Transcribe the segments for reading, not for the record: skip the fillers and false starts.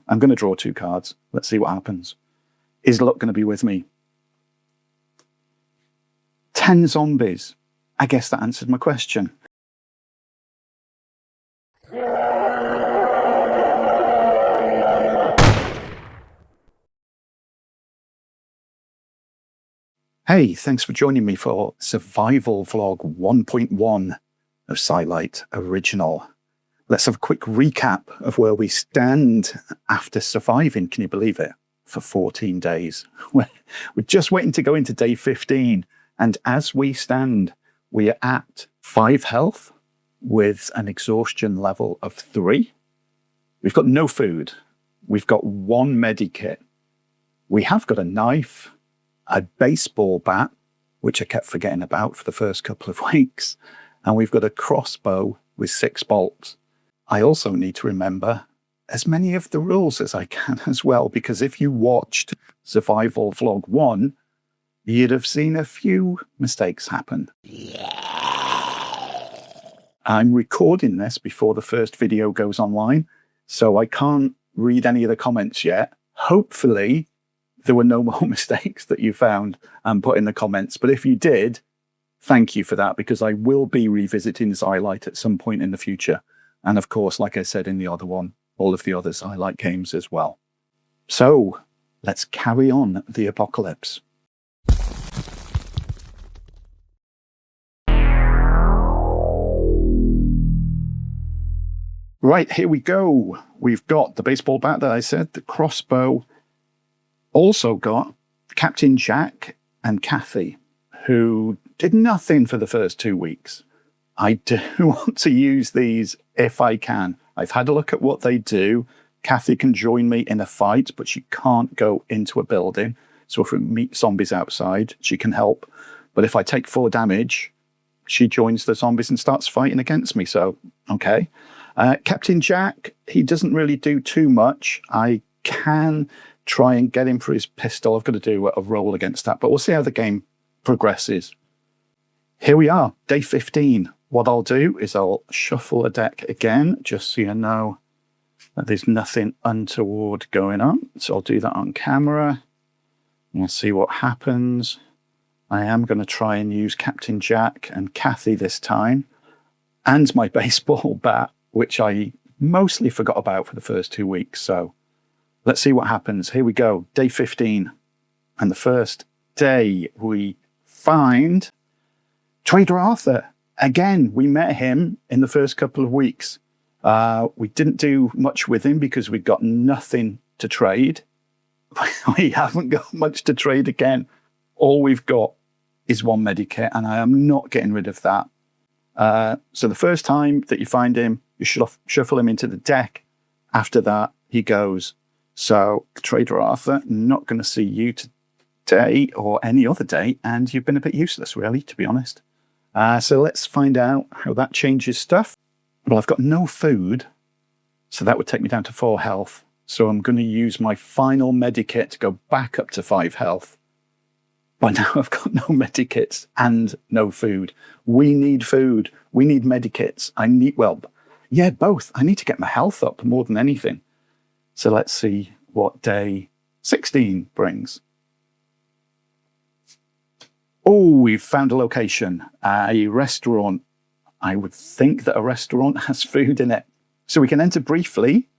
I'm going to draw 2 cards. Let's see what happens. Is luck going to be with me? 10 zombies. I guess that answered my question. Hey, thanks for joining me for Survival Vlog 1.1 of Zilight Original. Let's have a quick recap of where we stand after surviving, can you believe it, for 14 days. We're just waiting to go into day 15, and as we stand, we are at 5 health with an exhaustion level of 3. We've got no food. We've got 1 medikit. We have got a knife, a baseball bat, which I kept forgetting about for the first couple of weeks, and we've got a crossbow with 6 bolts. I also need to remember as many of the rules as I can as well, because if you watched Survival Vlog 1, you'd have seen a few mistakes happen. I'm recording this before the first video goes online, so I can't read any of the comments yet. Hopefully, there were no more mistakes that you found and put in the comments. But if you did, thank you for that, because I will be revisiting Zilight at some point in the future. And of course, like I said in the other one, all of the other Zilight games as well. So let's carry on the apocalypse. Right, here we go. We've got the baseball bat that I said, the crossbow. Also got Captain Jack and Kathy, who did nothing for the first 2 weeks. I do want to use these if I can. I've had a look at what they do. Kathy can join me in a fight, but she can't go into a building. So if we meet zombies outside, she can help. But if I take 4 damage, she joins the zombies and starts fighting against me. So, okay. Captain Jack, he doesn't really do too much. I can try and get him for his pistol. I've got to do a roll against that, but we'll see how the game progresses. Here we are, day 15. What I'll do is I'll shuffle a deck again, just so you know that there's nothing untoward going on. So I'll do that on camera. We'll see what happens. I am going to try and use Captain Jack and Kathy this time, and my baseball bat, which I mostly forgot about for the first 2 weeks. So let's see what happens. Here we go, day 15. And the first day we find Trader Arthur. Again, we met him in the first couple of weeks. We didn't do much with him because we got nothing to trade. We haven't got much to trade again. All we've got is 1 medikit, and I am not getting rid of that. So the first time that you find him, you should shuffle him into the deck. After that, he goes. So, Trader Arthur, not going to see you today or any other day, and you've been a bit useless, really, to be honest. So let's find out how that changes stuff. Well, I've got no food, so that would take me down to 4 health. So I'm going to use my final medikit to go back up to 5 health. But now I've got no medikits and no food. We need food. We need medikits. Well, yeah, both. I need to get my health up more than anything. So let's see what day 16 brings. Oh, we've found a location, a restaurant. I would think that a restaurant has food in it. So we can enter briefly,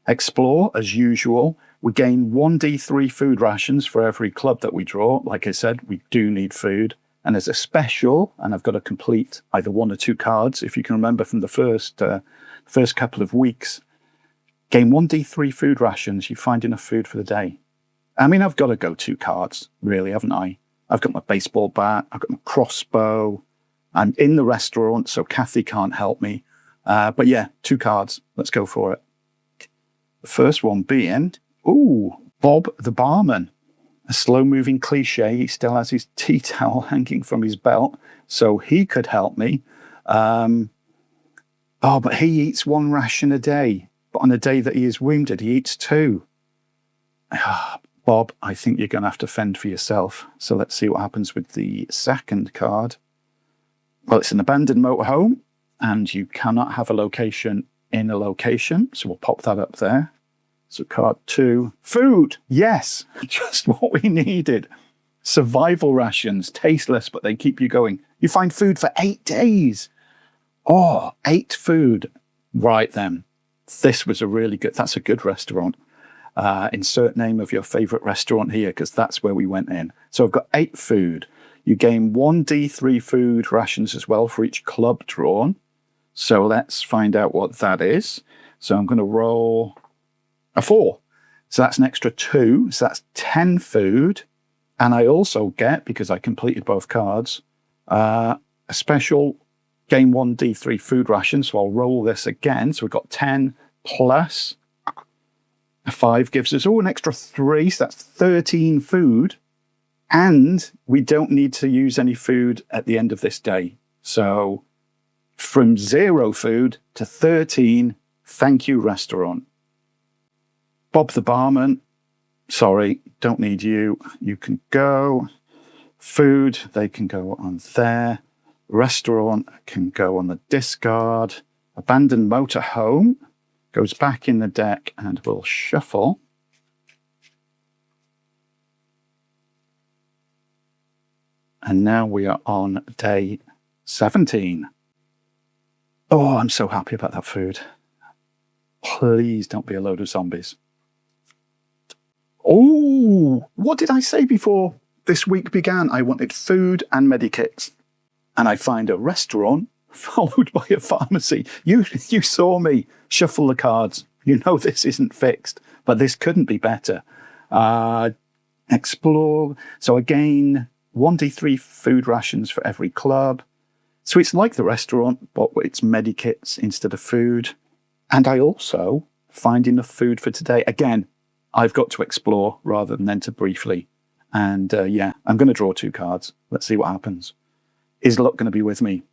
explore as usual. We gain 1d3 food rations for every club that we draw. Like I said, we do need food. And as a special, and I've got to complete either 1 or 2 cards, if you can remember from the first couple of weeks, gain 1d3 food rations, you find enough food for the day. I mean, I've got to go 2 cards, really, haven't I? I've got my baseball bat, I've got my crossbow. I'm in the restaurant, so Kathy can't help me. But yeah, 2 cards. Let's go for it. The first one being, Bob the barman. A slow-moving cliche. He still has his tea towel hanging from his belt, so he could help me. But he eats 1 ration a day. But on a day that he is wounded, he eats 2. Bob, I think you're going to have to fend for yourself. So let's see what happens with the second card. Well, it's an abandoned motorhome, and you cannot have a location in a location. So we'll pop that up there. So card 2. Food. Yes, just what we needed. Survival rations. Tasteless, but they keep you going. You find food for 8 days. Oh, 8 food. Right then. This was a really good, that's a good restaurant. Insert name of your favorite restaurant here, because that's where we went in. So I've got 8 food. You gain 1 D3 food rations as well for each club drawn. So let's find out what that is. So I'm going to roll a 4. So that's an extra 2. So that's 10 food. And I also get, because I completed both cards, a special gain 1 D3 food ration. So I'll roll this again. So we've got 10 plus a 5 gives us, an extra 3. So that's 13 food. And we don't need to use any food at the end of this day. So from 0 food to 13, thank you, restaurant. Bob the barman, sorry, don't need you. You can go. Food, they can go on there. Restaurant can go on the discard. Abandoned motorhome goes back in the deck and we'll shuffle. And now we are on day 17. Oh, I'm so happy about that food. Please don't be a load of zombies. Oh, what did I say before this week began? I wanted food and medikits. And I find a restaurant followed by a pharmacy. You saw me shuffle the cards. You know this isn't fixed, but this couldn't be better. Explore. So again, 1d3 food rations for every club. So it's like the restaurant, but it's medikits instead of food. And I also find enough food for today. Again, I've got to explore rather than enter briefly. And yeah, I'm going to draw 2 cards. Let's see what happens. Is luck going to be with me?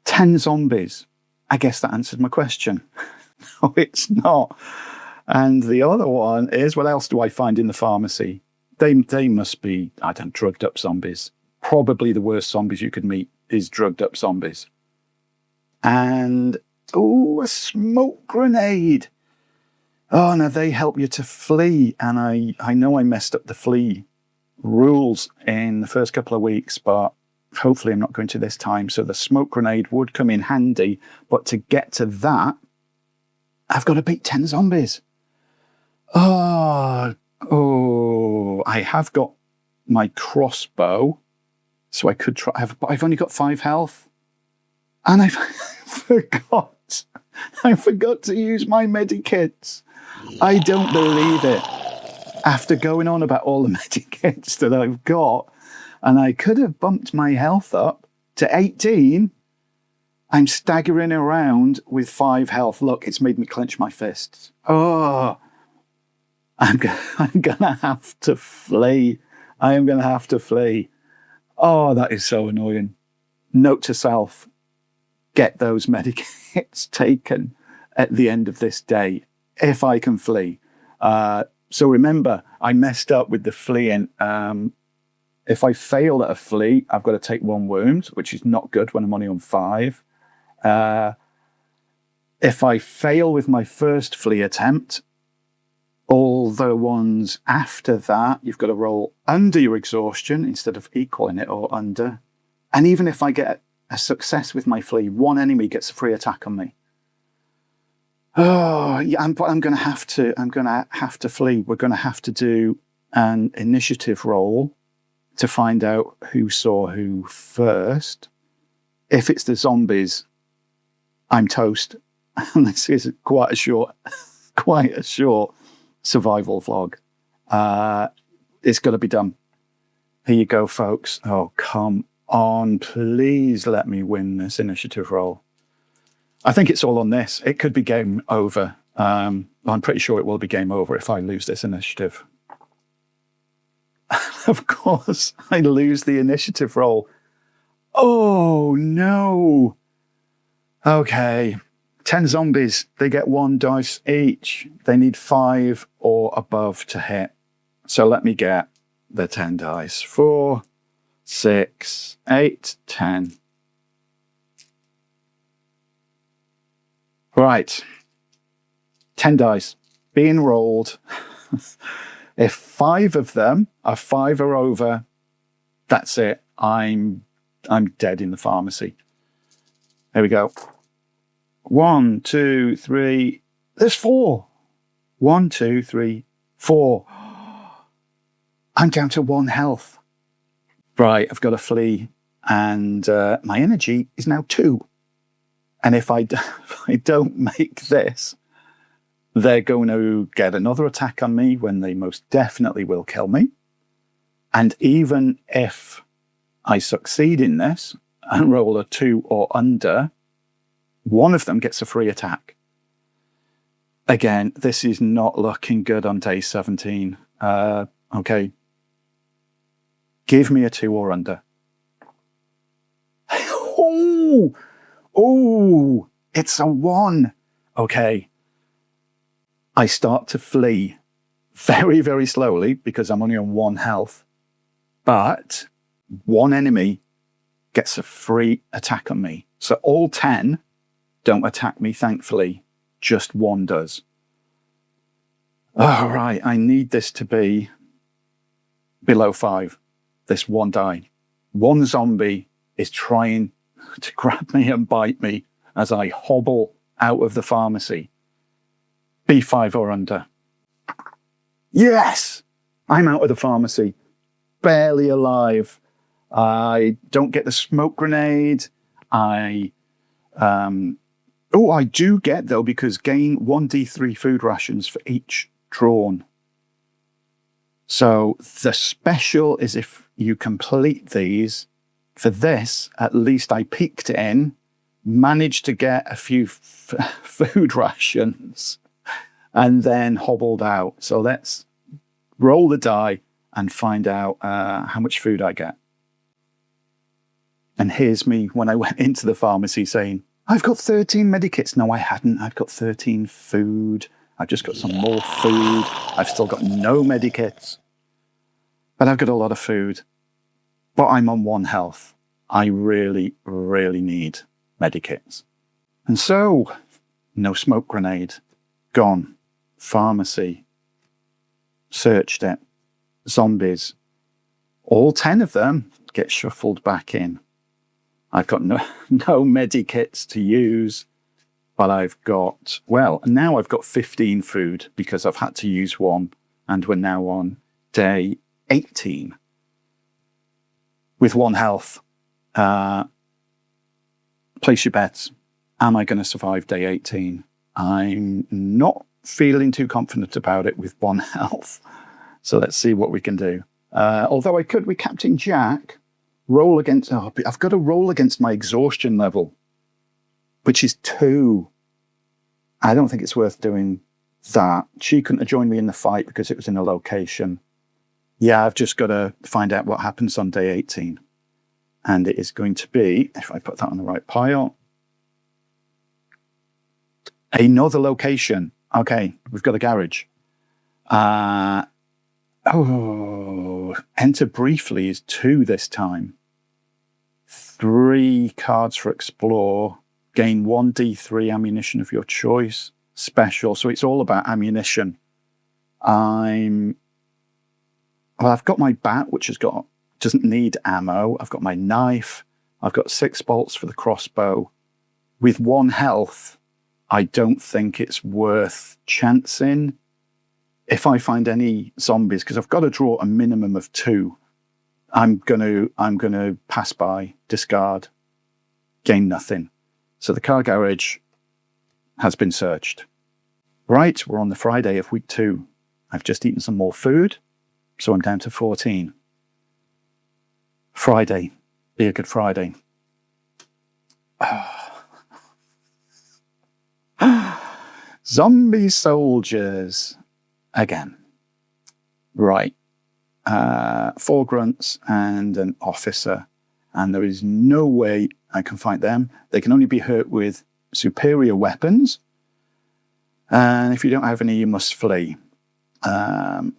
10 zombies. I guess that answered my question. No, it's not. And the other one is, what else do I find in the pharmacy? They must be, I don't know, drugged up zombies. Probably the worst zombies you could meet is drugged up zombies. And, a smoke grenade. Oh, no, they help you to flee. And I know I messed up the flee rules in the first couple of weeks, but hopefully I'm not going to this time. So the smoke grenade would come in handy. But to get to that, I've got to beat 10 zombies. Oh, I have got my crossbow. So I could try, but I've only got 5 health. And I forgot to use my medikits. I don't believe it. After going on about all the medikits that I've got, and I could have bumped my health up to 18, I'm staggering around with 5 health. Look, it's made me clench my fists. Oh, I'm going to have to flee. I am going to have to flee. Oh, that is so annoying. Note to self, get those medikits taken at the end of this day, if I can flee. So remember, I messed up with the fleeing. If I fail at a flee, I've got to take 1 wound, which is not good when I'm only on 5. If I fail with my first flee attempt, all the ones after that, you've got to roll under your exhaustion instead of equaling it or under. And even if I get a success with my flee, 1 enemy gets a free attack on me. Oh, yeah, I'm going to have to flee. We're going to have to do an initiative roll to find out who saw who first. If it's the zombies, I'm toast. And this is quite a short survival vlog. It's got to be done. Here you go, folks. Oh, come on. Please let me win this initiative roll. I think it's all on this. It could be game over. I'm pretty sure it will be game over if I lose this initiative. Of course, I lose the initiative roll. Oh, no. Okay. 10 zombies. They get 1 dice each. They need 5 or above to hit. So let me get the 10 dice. 4, 6, 8, 10. Right. 10 dice being rolled. If 5 of them are 5 or over, that's it. I'm dead in the pharmacy. There we go. 1, 2, 3. There's 4. 1, 2, 3, 4. I'm down to 1 health. Right, I've got to flee. And my energy is now 2. And if I don't make this, they're going to get another attack on me when they most definitely will kill me. And even if I succeed in this and roll a 2 or under, one of them gets a free attack. Again, this is not looking good on day 17. Okay. Give me a 2 or under. Oh, it's a 1. Okay. I start to flee very, very slowly because I'm only on 1 health. But 1 enemy gets a free attack on me. So all 10 don't attack me, thankfully. Just 1 does. All right, I need this to be below 5. This 1 die. 1 zombie is trying to grab me and bite me as I hobble out of the pharmacy. Be 5 or under. Yes! I'm out of the pharmacy. Barely alive. I don't get the smoke grenade. I do get, though, because gain 1d3 food rations for each drawn. So the special is if you complete these. For this, at least I peeked in, managed to get a few food rations, and then hobbled out. So let's roll the die and find out how much food I get. And here's me when I went into the pharmacy saying, I've got 13 medikits. No, I hadn't. I'd got 13 food. I've just got some more food. I've still got no medikits. But I've got a lot of food. But I'm on 1 health. I really, really need medikits. And so, no smoke grenade. Gone. Pharmacy. Searched it. Zombies. All 10 of them get shuffled back in. I've got no medikits to use, but I've got, now I've got 15 food because I've had to use 1, and we're now on day 18 with 1 health. Place your bets. Am I going to survive day 18? I'm not feeling too confident about it with 1 health. So let's see what we can do. Although I could, with Captain Jack, roll against... I've got to roll against my exhaustion level, which is 2. I don't think it's worth doing that. She couldn't have joined me in the fight because it was in a location. Yeah, I've just got to find out what happens on day 18. And it is going to be, if I put that on the right pile, another location. Okay, we've got a garage. Enter briefly is 2 this time. 3 cards for explore. Gain 1d3 ammunition of your choice. Special. So it's all about ammunition. I've got my bat, which doesn't need ammo. I've got my knife. I've got 6 bolts for the crossbow. With 1 health, I don't think it's worth chancing. If I find any zombies, because I've got to draw a minimum of 2, I'm gonna pass by, discard, gain nothing. So the car garage has been searched. Right, we're on the Friday of week 2. I've just eaten some more food, so I'm down to 14. Friday, be a good Friday. Zombie soldiers again. Right. 4 grunts and an officer. And there is no way I can fight them. They can only be hurt with superior weapons. And if you don't have any, you must flee.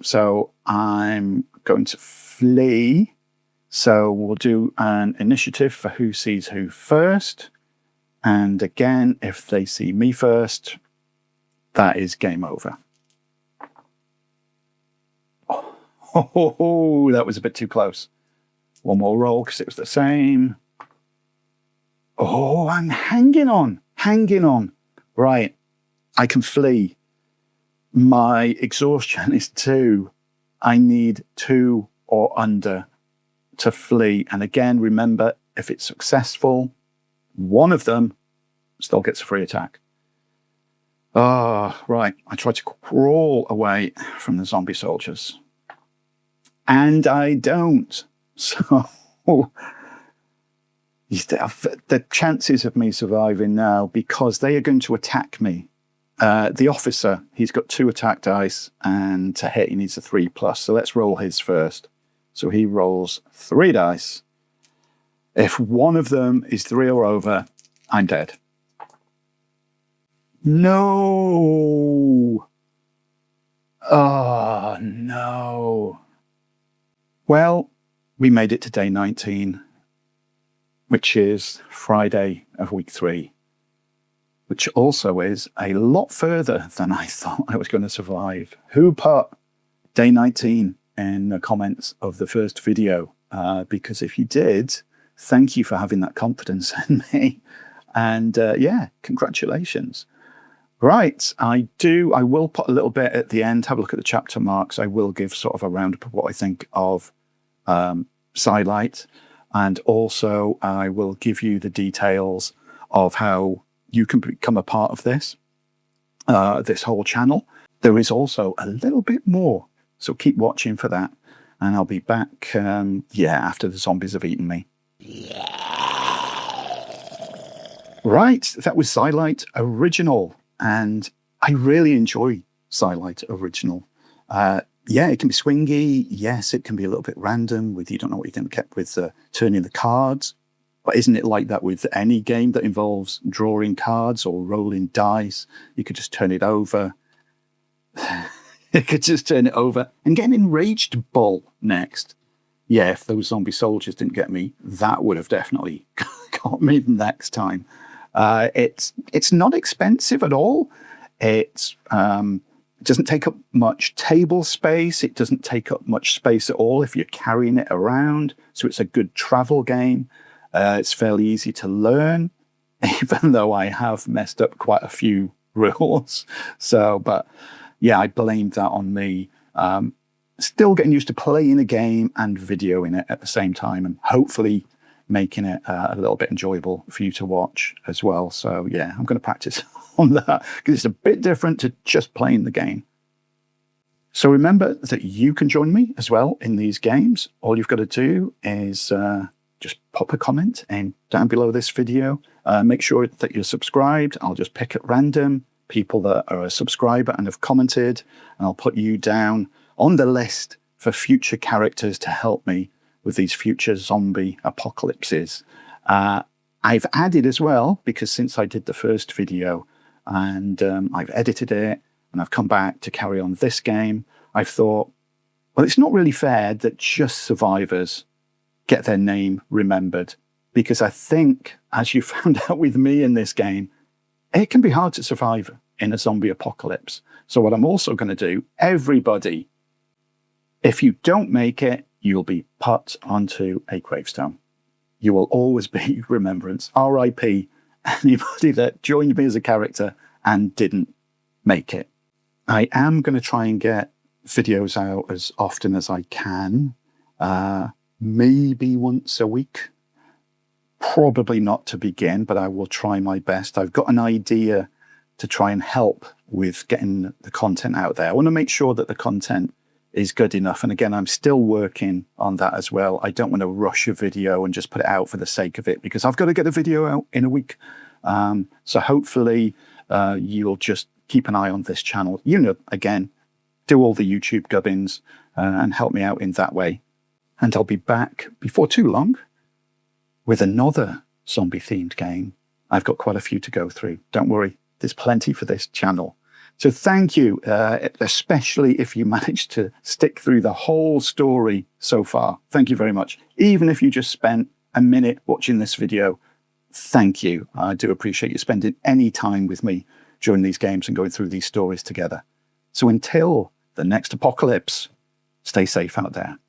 So I'm going to flee. So we'll do an initiative for who sees who first. And again, if they see me first, that is game over. Oh, that was a bit too close. One more roll because it was the same. Oh, I'm hanging on. Right, I can flee. My exhaustion is 2. I need 2 or under to flee. And again, remember, if it's successful, one of them still gets a free attack. Right. I tried to crawl away from the zombie soldiers. And I don't. So the chances of me surviving now, because they are going to attack me. The officer, he's got 2 attack dice, and to hit he needs a 3+. So let's roll his first. So he rolls 3 dice. If one of them is 3 or over, I'm dead. No. Oh, no. Well, we made it to day 19, which is Friday of week 3, which also is a lot further than I thought I was going to survive. Who put day 19 in the comments of the first video? Because if you did, thank you for having that confidence in me. And yeah, congratulations. Right, I will put a little bit at the end, have a look at the chapter marks. I will give sort of a roundup of what I think of Zilight. And also I will give you the details of how you can become a part of this whole channel. There is also a little bit more, so keep watching for that. And I'll be back, after the zombies have eaten me. Right, that was Zilight Original. And I really enjoy Zilight Original. Yeah, it can be swingy. Yes, it can be a little bit random with you don't know what you're going to get with turning the cards. But isn't it like that with any game that involves drawing cards or rolling dice? You could just turn it over. You could just turn it over and get an enraged bull next. Yeah, if those zombie soldiers didn't get me, that would have definitely got me the next time. It's not expensive at all. It doesn't take up much table space. It doesn't take up much space at all if you're carrying it around. So it's a good travel game. It's fairly easy to learn, even though I have messed up quite a few rules. So, but yeah, I blamed that on me. Still getting used to playing a game and videoing it at the same time, and hopefully making it a little bit enjoyable for you to watch as well. So yeah, I'm going to practice on that because it's a bit different to just playing the game. So remember that you can join me as well in these games. All you've got to do is just pop a comment in down below this video. Make sure that you're subscribed. I'll just pick at random people that are a subscriber and have commented, and I'll put you down on the list for future characters to help me with these future zombie apocalypses. I've added as well, because since I did the first video and I've edited it and I've come back to carry on this game, I've thought, well, it's not really fair that just survivors get their name remembered, because I think, as you found out with me in this game, it can be hard to survive in a zombie apocalypse. So what I'm also going to do, everybody, if you don't make it, you'll be put onto a gravestone. You will always be remembrance. R.I.P. anybody that joined me as a character and didn't make it. I am going to try and get videos out as often as I can. Maybe once a week. Probably not to begin, but I will try my best. I've got an idea to try and help with getting the content out there. I want to make sure that the content is good enough. And again, I'm still working on that as well. I don't want to rush a video and just put it out for the sake of it, because I've got to get a video out in a week. So hopefully you'll just keep an eye on this channel. You know, again, do all the YouTube gubbins and help me out in that way. And I'll be back before too long with another zombie-themed game. I've got quite a few to go through. Don't worry, there's plenty for this channel. So thank you, especially if you managed to stick through the whole story so far. Thank you very much. Even if you just spent a minute watching this video, thank you. I do appreciate you spending any time with me during these games and going through these stories together. So until the next apocalypse, stay safe out there.